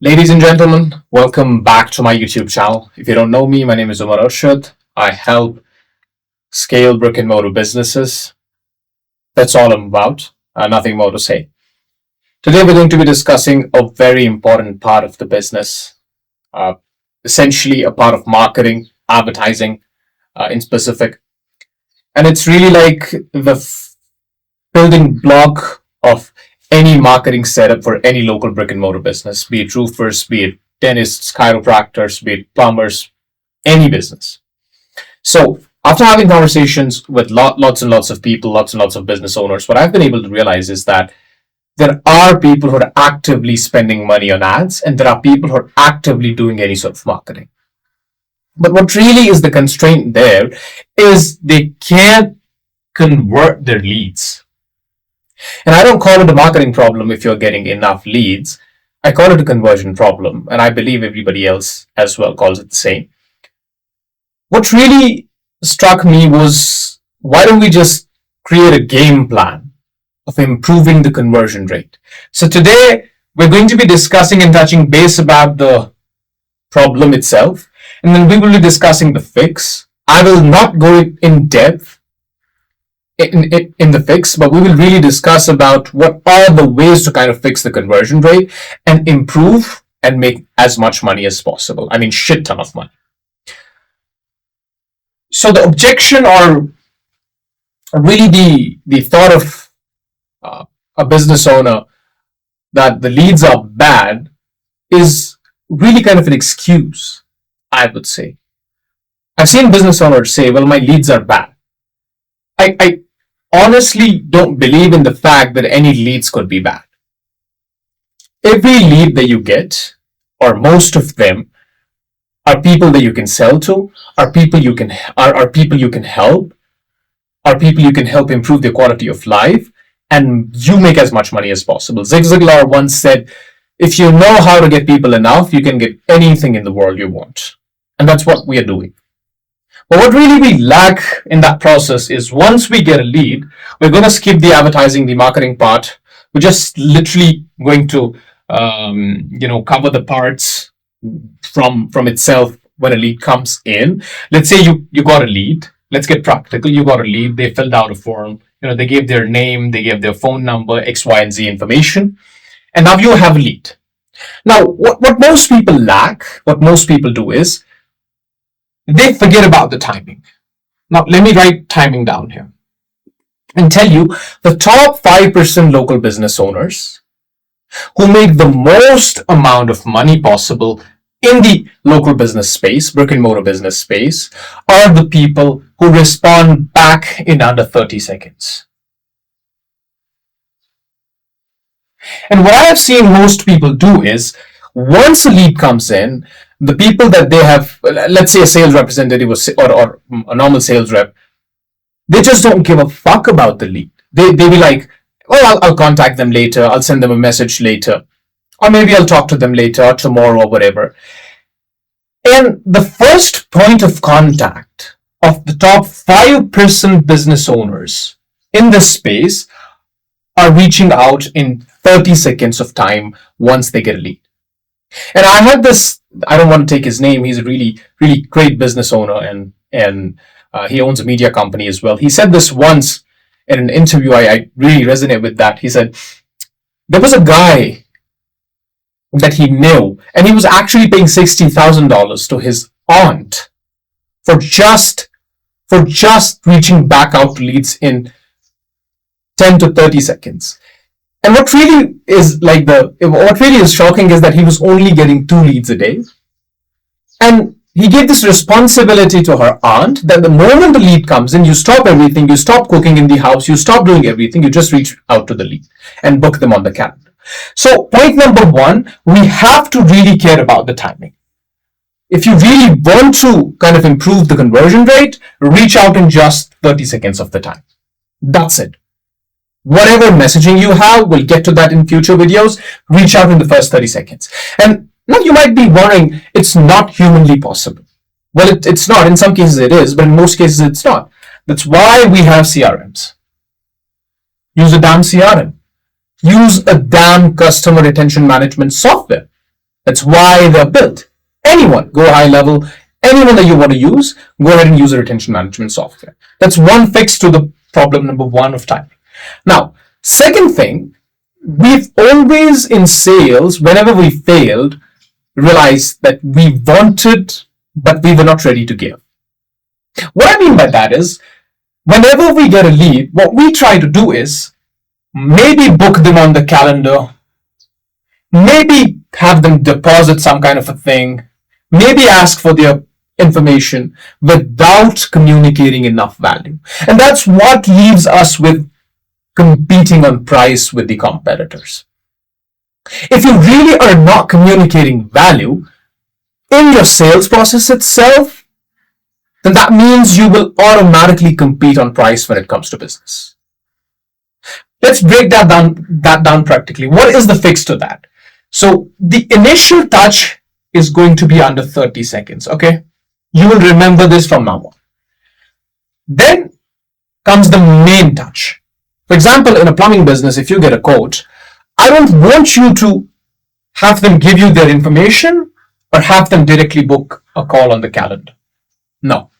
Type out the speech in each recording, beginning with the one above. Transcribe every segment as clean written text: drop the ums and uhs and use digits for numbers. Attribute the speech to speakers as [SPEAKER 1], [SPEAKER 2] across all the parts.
[SPEAKER 1] Ladies and gentlemen, welcome back to my YouTube channel. If you don't know me, my name is Umar Arshad. I help scale brick and mortar businesses. That's all I'm about. Nothing more to say. Today, we're going to be discussing a very important part of the business, uh, essentially a part of marketing, advertising in specific. And it's really like the building block of any marketing setup for any local brick and mortar business, be it roofers, be it dentists, chiropractors, be it plumbers, any business. So after having conversations with lots and lots of people, lots and lots of business owners, what I've been able to realize is that there are people who are actively spending money on ads, and there are people who are actively doing any sort of marketing. But what really is the constraint there is they can't convert their leads. And I don't call it a marketing problem if you're getting enough leads. I call it a conversion problem, and I believe everybody else as well calls it the same. What really struck me was, why don't we just create a game plan of improving the conversion rate? So today we're going to be discussing and touching base about the problem itself, and then we will be discussing the fix. I will not go in depth in the fix, but we will really discuss about what are the ways to kind of fix the conversion rate and improve and make as much money as possible. I mean, shit ton of money. So the objection, or really the thought of a business owner that the leads are bad, is really kind of an excuse, I would say. I've seen business owners say, well, my leads are bad. I honestly don't believe in the fact that any leads could be bad. Every lead that you get, or most of them, are people that you can sell to, are people you can help, are people you can help improve their quality of life, and you make as much money as possible. Zig Ziglar once said, if you know how to get people enough, you can get anything in the world you want. And that's what we are doing. But what really we lack in that process is, once we get a lead, we're going to skip the advertising, the marketing part. We're just literally going to, cover the parts from itself when a lead comes in. Let's say you got a lead. Let's get practical. You got a lead. They filled out a form. They gave their name, they gave their phone number, X, Y, and Z information, and now you have a lead. Now, what most people lack, what most people do is, they forget about the timing. Now, let me write timing down here and tell you the top 5% local business owners who make the most amount of money possible in the local business space, brick and mortar business space, are the people who respond back in under 30 seconds. And what I have seen most people do is, once a lead comes in, the people that they have, let's say a sales representative or a normal sales rep, they just don't give a fuck about the lead. They be like, well, I'll contact them later. I'll send them a message later. Or maybe I'll talk to them later or tomorrow or whatever. And the first point of contact of the top 5% business owners in this space are reaching out in 30 seconds of time once they get a lead. And I had this, I don't want to take his name, he's a really, really great business owner, and he owns a media company as well. He said this once in an interview, I really resonate with that. He said, there was a guy that he knew, and he was actually paying $60,000 to his aunt for just reaching back out to leads in 10 to 30 seconds. And what really is shocking is that he was only getting 2 leads a day. And he gave this responsibility to her aunt that the moment the lead comes in, you stop everything, you stop cooking in the house, you stop doing everything, you just reach out to the lead and book them on the calendar. So point number 1, we have to really care about the timing. If you really want to kind of improve the conversion rate, reach out in just 30 seconds of the time. That's it. Whatever messaging you have, we'll get to that in future videos. Reach out in the first 30 seconds. And now you might be wondering, it's not humanly possible. Well, it's not. In some cases it is, but in most cases it's not. That's why we have CRMs. Use a damn CRM. Use a damn customer retention management software. That's why they're built. Anyone, go high level, anyone that you want to use, go ahead and use a retention management software. That's one fix to the problem number one of timing. Now, second thing, we've always in sales, whenever we failed, realized that we wanted, but we were not ready to give. What I mean by that is, whenever we get a lead, what we try to do is maybe book them on the calendar, maybe have them deposit some kind of a thing, maybe ask for their information without communicating enough value. And that's what leaves us with competing on price with the competitors. If you really are not communicating value in your sales process itself, then that means you will automatically compete on price when it comes to business. Let's break that down practically. What is the fix to that? So the initial touch is going to be under 30 seconds, okay? You will remember this from now on. Then comes the main touch. For example, in a plumbing business, if you get a quote, I don't want you to have them give you their information or have them directly book a call on the calendar. No.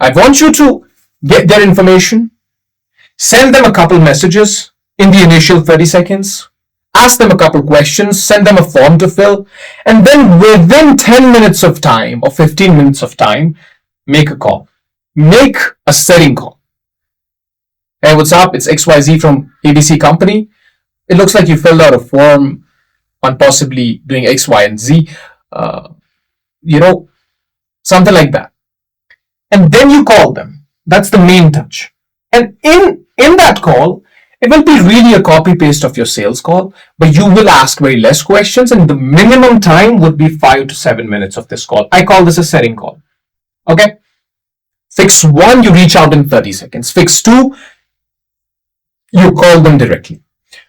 [SPEAKER 1] I want you to get their information, send them a couple messages in the initial 30 seconds, ask them a couple questions, send them a form to fill, and then within 10 minutes of time or 15 minutes of time, make a call. Make a setting call. Hey, what's up? It's XYZ from ABC Company. It looks like you filled out a form on possibly doing X, Y, and Z. Something like that. And then you call them. That's the main touch. And in that call, it will be really a copy paste of your sales call, but you will ask very less questions, and the minimum time would be 5 to 7 minutes of this call. I call this a setting call. Okay? Fix 1, you reach out in 30 seconds. Fix 2, you call them directly.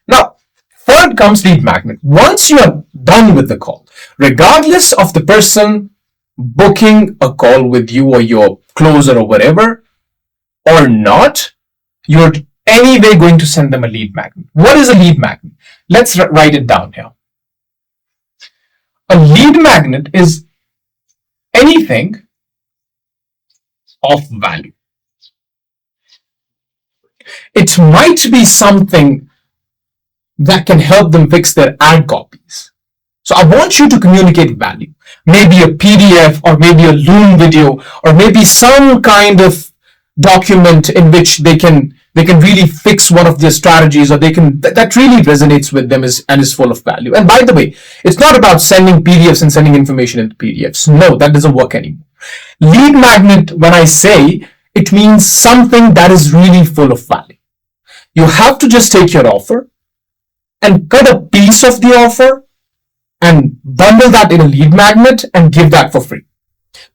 [SPEAKER 1] Now, third comes lead magnet. Once you are done with the call, regardless of the person booking a call with you or your closer or whatever, or not, you're anyway going to send them a lead magnet. What is a lead magnet? Let's write it down here. A lead magnet is anything of value. It might be something that can help them fix their ad copies. So I want you to communicate value. Maybe a PDF or maybe a Loom video or maybe some kind of document in which they can really fix one of their strategies, or that really resonates with them and is full of value. And by the way, it's not about sending PDFs and sending information into PDFs. No, that doesn't work anymore. Lead magnet, when I say, it means something that is really full of value. You have to just take your offer and cut a piece of the offer and bundle that in a lead magnet and give that for free.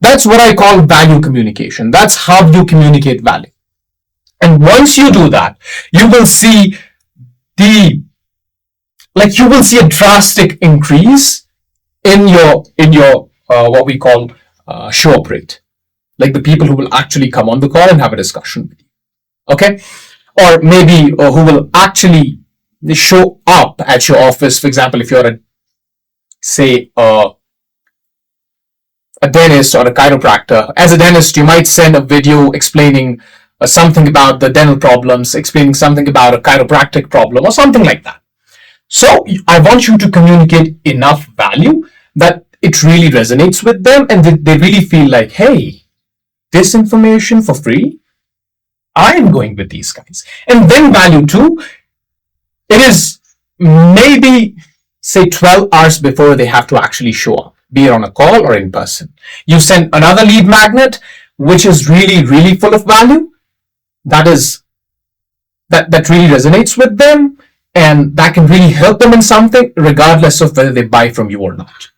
[SPEAKER 1] That's what I call value communication. That's how you communicate value. And once you do that, you will see a drastic increase in your what we call show up rate. Like the people who will actually come on the call and have a discussion with you. Okay? Or maybe who will actually show up at your office. For example, if you're a dentist or a chiropractor. As a dentist, you might send a video explaining something about the dental problems, explaining something about a chiropractic problem or something like that. So I want you to communicate enough value that it really resonates with them and they really feel like, hey, this information for free, I'm going with these guys. And then value 2, it is maybe say 12 hours before they have to actually show up, be it on a call or in person. You send another lead magnet, which is really, really full of value. That really resonates with them, and that can really help them in something, regardless of whether they buy from you or not.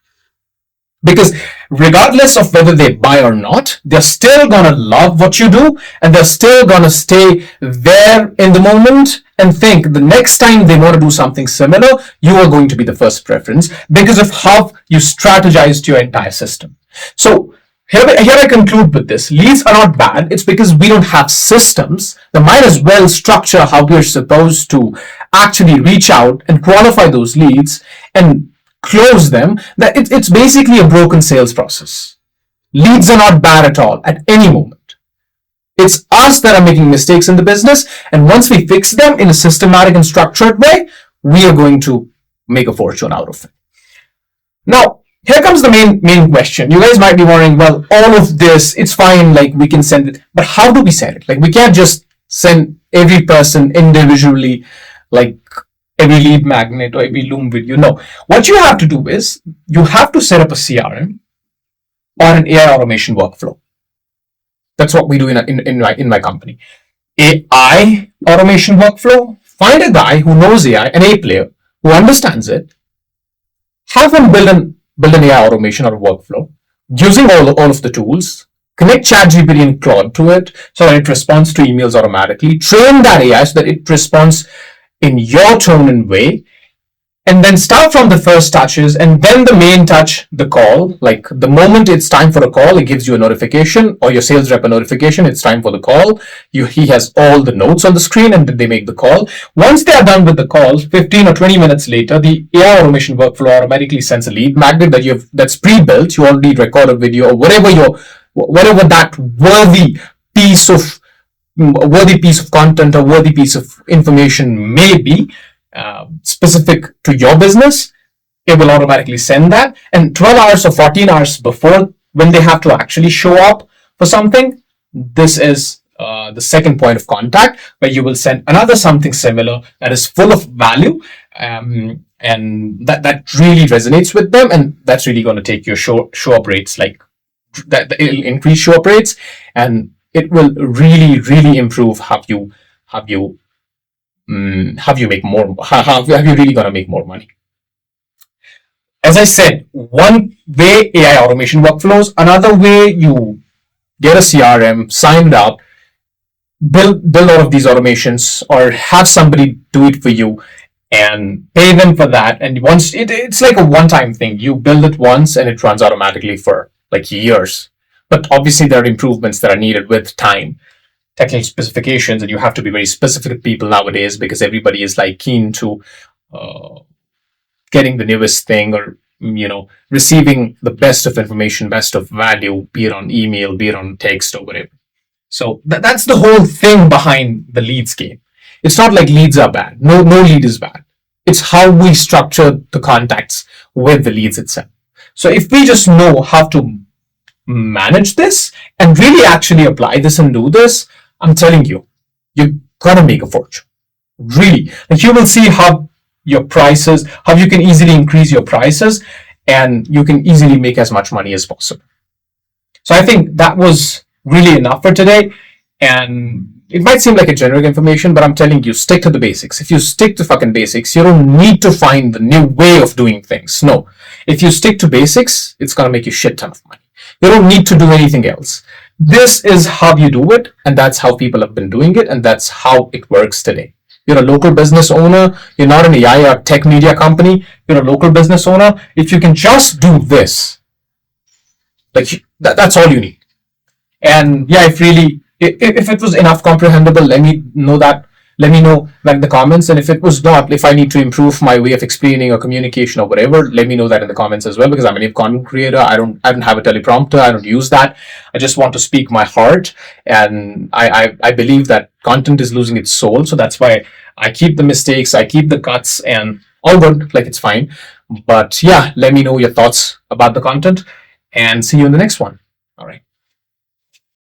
[SPEAKER 1] Because regardless of whether they buy or not, they're still gonna love what you do, and they're still gonna stay there in the moment and think the next time they want to do something similar, you are going to be the first preference because of how you strategized your entire system. So here I conclude with this. Leads are not bad. It's because we don't have systems that might as well structure how we're supposed to actually reach out and qualify those leads and close them, that it's basically a broken sales process. Leads are not bad at all at any moment. It's us that are making mistakes in the business, and once we fix them in a systematic and structured way, we are going to make a fortune out of it. Now, here comes the main question. You guys might be wondering, well, all of this, it's fine, like we can send it, but how do we send it? Like we can't just send every person individually, like every lead magnet or every Loom video. No, what you have to do is you have to set up a CRM or an AI automation workflow. That's what we do in my company. AI automation workflow. Find a guy who knows AI, an A player who understands it. Have him build an AI automation or workflow using all of the tools. Connect ChatGPT and Claude to it so that it responds to emails automatically. Train that AI so that it responds in your tone and way. And then start from the first touches, and then the main touch, the call. Like the moment it's time for a call, it gives you a notification, or your sales rep a notification, it's time for the call. He has all the notes on the screen, and then they make the call. Once they are done with the call, 15 or 20 minutes later, the AI automation workflow automatically sends a lead magnet that's pre-built. You already record a video or whatever that worthy piece of content or worthy piece of information may be, specific to your business. It will automatically send that, and 12 hours or 14 hours before, when they have to actually show up for something, this is the second point of contact where you will send another something similar that is full of value, and that really resonates with them, and that's really going to take your show up rates, like that. It'll increase show up rates, and it will really improve how you make more. How you really gonna make more money? As I said, one way AI automation workflows. Another way, you get a CRM, sign it up, build all of these automations, or have somebody do it for you and pay them for that. And once it's like a one-time thing. You build it once and it runs automatically for like years. But obviously there are improvements that are needed with time, technical specifications, and you have to be very specific with people nowadays because everybody is like keen to getting the newest thing, or receiving the best of information, best of value, be it on email, be it on text or whatever. So that's the whole thing behind the leads game. It's not like leads are bad. No lead is bad. It's how we structure the contacts with the leads itself. So if we just know how to manage this and really actually apply this and do this, I'm telling you, you're gonna make a fortune. Really. Like you will see how you can easily increase your prices, and you can easily make as much money as possible. So I think that was really enough for today. And it might seem like a generic information, but I'm telling you, stick to the basics. If you stick to fucking basics, you don't need to find the new way of doing things. No. If you stick to basics, it's gonna make you shit ton of money. You don't need to do anything else. This is how you do it, and that's how people have been doing it, and that's how it works today. You're a local business owner, you're not an AI or tech media company, you're a local business owner. If you can just do this, like that's all you need. And yeah, if it was enough comprehensible, let me know that in the comments. And if it was not, if I need to improve my way of explaining or communication or whatever, let me know that in the comments as well, because I'm a content creator. I don't have a teleprompter. I don't use that. I just want to speak my heart, and I believe that content is losing its soul. So that's why I keep the mistakes, I keep the cuts, and all good, like it's fine. But yeah, let me know your thoughts about the content, and see you in the next one. All right.